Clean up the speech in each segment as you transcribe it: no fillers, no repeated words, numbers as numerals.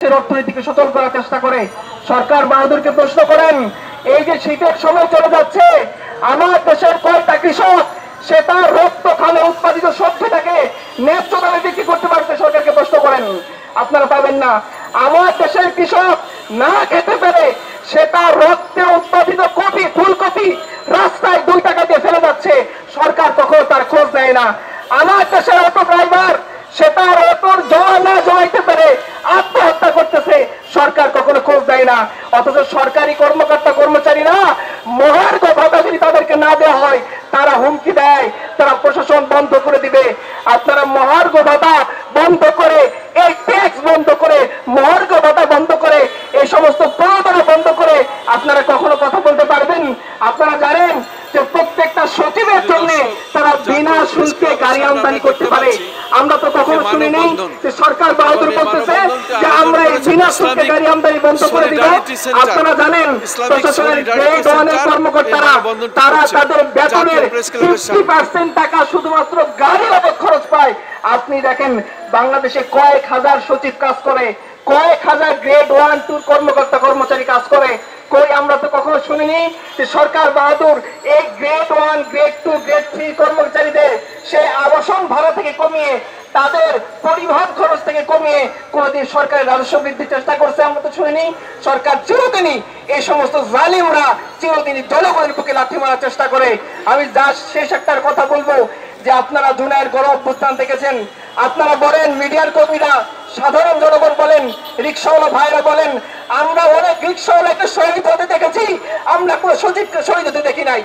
অর্থনীতিকে সচল করার চেষ্টা করে। সরকার বাহাদুরকে প্রশ্ন করেন, এই যে শীতের সময় চলে যাচ্ছে, আমার দেশের কয়টা কৃষক সে তার রক্ত খালে উৎপাদিত সবজিটাকে ন্যায্য দামে বিক্রি করতে পারছে? সরকারকে প্রশ্ন করেন, আপনারা পাবেন না। আমার দেশের কৃষক না খেতে পেরে সে তার রক্তে উৎপাদিত কপি, ফুলকপি রাস্তায় 2 টাকা দিয়ে ফেলে যাচ্ছে, সরকার কখনো তার খোঁজ নেয় না। আমার দেশের অটো ড্রাইভার সে তার অটোর জমা না জমাইতে পেরে আত্মহত্যা করতেছে, সরকার কখনো খোঁজ দেয় না। অথচ সরকারি কর্মকর্তা কর্মচারীরা মহার্ঘ ভাতা যদি তাদেরকে না দেওয়া হয়, তারা হুমকি দেয়, তারা প্রশাসন বন্ধ করে দিবে। আপনারা মহার্ঘ ভাতা বন্ধ করে, এই ট্যাক্স বন্ধ করে, মহার্ঘ ভাতা বন্ধ করে, এই সমস্ত প্রণোদনা বন্ধ করে আপনারা কখনো কথা বলতে পারবেন? আপনারা জানেন যে প্রত্যেকটা সচিবের জন্য তারা বিনা শুল্কে গাড়ি আমদানি করতে পারে। আমরা তো কখনো শুনিনি যে সরকার বাহাদুর বলতেছে যে আমরা এই বিনা শুল্কে গাড়ি আমদানি বন্ধ করে দিব। আপনারা জানেন প্রশাসনের গ্রেড 1 এর কর্মকর্তারা তারা তাদের বেতনের 50% টাকা শুধুমাত্র গাড়ি বাবদ খরচ পায়। আপনি দেখেন বাংলাদেশে কয়েক হাজার সচিব কাজ করে, কয়েক হাজার গ্রেড 1, 2 কর্মকর্তা কর্মচারী কাজ করে। কই আমরা তো কখনো শুনিনি যে সরকার বাহাদুর এই গ্রেড 1, গ্রেড 2, গ্রেড 3 কর্মচারীদের সে আবাসন ভাড়া থেকে কমিয়ে, তাদের পরিবহন খরচ থেকে কমিয়ে কোনদিন সরকারের রাজস্ব বৃদ্ধির চেষ্টা করছে? আমরা তো শুনিনি। সরকার চিরদিনই এই সমস্ত জালিমরা চিরদিনই জনগণের বুকে লাথি মারার চেষ্টা করে। আমি যা শেষ একটার কথা বলবো যে আপনারা জুনায়ের গণ অভ্যুত্থান দেখেছেন, আপনারা বলেন, মিডিয়ার কর্মীরা, সাধারণ জনগণ বলেন, রিক্সাওয়ালা ভাইরা বলেন, আমরা অনেক রিক্সাওয়ালাকে শহীদ হতে দেখেছি, আমরা কোনো সচিবকে শহীদ হতে দেখি নাই।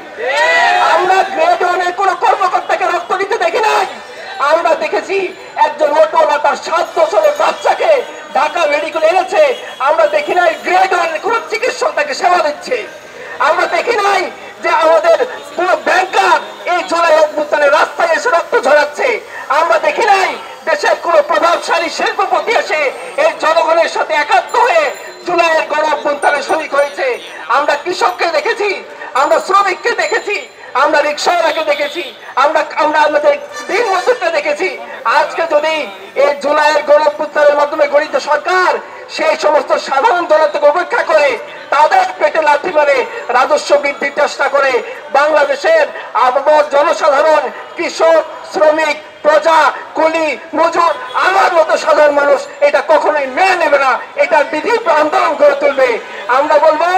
আমরা গ্রেড 1 এর কোনো কর্মকর্তাকে রক্ত দিতে দেখি নাই। আমরা দেখেছি একজন অটোওয়ালা তার 7 বছরের বাচ্চাকে ঢাকা মেডিকেল এনেছে। আমরা দেখি নাই গ্রেড 1 এর কোনো চিকিৎসক তাকে সেবা দিচ্ছে। আমরা দেখি নাই যে আমাদের কোনো ব্যাংকার এই জুলাই অভ্যুত্থানের রাস্তায় এসে রক্ত ঝরাচ্ছে। আমরা দেখি নাই দেশের কোন প্রভাবশালী শিল্পপতি এসে এই জনগণের সাথে একাত্ম হয়ে জুলাইয়ের গণ অভ্যুত্থানে শরিক হয়েছে। আমরা কৃষককে দেখেছি, আমরা শ্রমিককে দেখেছি, আমরা রিক্সাওয়ালাকে দেখেছি, আমরা আমাদের দিন মজুরকে দেখেছি। আজকে যদি এই জুলাইয়ের গণ অভ্যুত্থানের মাধ্যমে গঠিত সরকার সেই সমস্ত সাধারণ জনতাকে উপেক্ষা করে তাদের পেটে লাথি মারে রাজস্ব বৃদ্ধির চেষ্টা করে, বাংলাদেশের আবহাওয়ার জনসাধারণ, কৃষক, শ্রমিক, প্রজা, কুলি, মজুর, আমার মতো সাধারণ মানুষ এটা কখনোই মেনে নেবে না। এটার বিধি আন্দোলন করে তুলবে। আমরা বলবো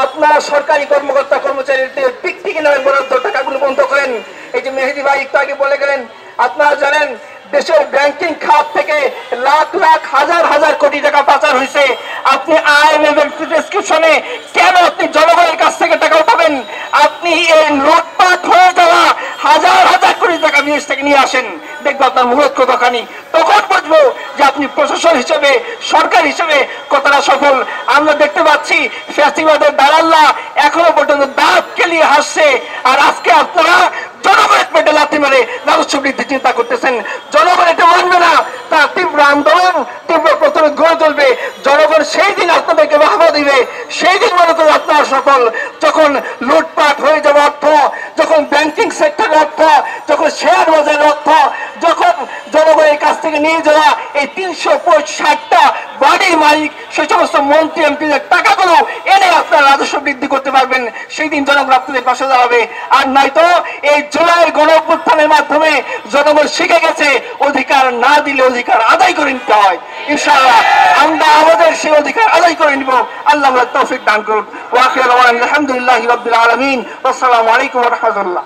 আপনারা সরকারি কর্মকর্তা কর্মচারীদের পিকনিক নামে বরাদ্দ টাকাগুলো বন্ধ করেন। এই যে মেহেদি ভাই একটু আগে বলে গেলেন, আপনারা জানেন দেশের ব্যাংকিং খাত থেকে লাখ লাখ হাজার হাজার কোটি টাকা পাচার হয়েছে। আপনি IMF এর প্রেসক্রিপশনে কেন আপনি জনগণের কাছ থেকে টাকা উঠাবেন? আপনি এই লুটপাট হয়ে যাওয়া হাজার হাজার কোটি টাকা বিদেশ থেকে নিয়ে আসেন, দেখবো আপনার মূলত কতখানি। তখন বুঝবো যে আপনি প্রশাসন হিসেবে, সরকার হিসেবে কতটা সফল। আমরা দেখতে পাচ্ছি ফ্যাসিবাদের দালালরা এখনো পর্যন্ত দাঁত কেলিয়ে হাসছে, আর আজকে আপনারা জনগণের পেটে লাথি মেরে রাজস্ব বৃদ্ধি চিন্তা করতেছেন। জনগণ এটা মানবে না, তার তীব্র আন্দোলন, তীব্র প্রতিরোধ গড়ে তুলবে। জনগণ সেই দিন আপনাদেরকে বাহবা দিবে, সেই দিন মনে করে আপনারা সফল, যখন লুটপাট হয়ে যাবে অর্থ, যখন ব্যাংকিং সেক্টরের অর্থ, যখন শেয়ার বাজারের অর্থ, যখন জনগণের কাছ থেকে নিয়ে যাওয়া এই 360টা বাড়ির মালিক, সেই সমস্ত মন্ত্রী এমপিদের টাকাগুলো এনে আপনারা রাজস্ব বৃদ্ধি করতে পারবেন, সেই দিন জনগণ আপনাদের পাশে দাঁড়াবে। আর নয়তো এই জুলাইয়ের গণ অভ্যুত্থানের মাধ্যমে জনগণ শিখে গেছে অধিকার না দিলে অধিকার আদায় করে নিতে হয়। ইনশাআল্লাহ আমরা আমাদের সেই অধিকার আদায় করে নিব। আল্লাহ তৌফিক দান করুন। ওয়া আখিরু দাওয়ানা আলহামদুলিল্লাহি রাব্বিল আলামিন। আসসালামু আলাইকুম ওয়া রাহমাতুল্লাহ।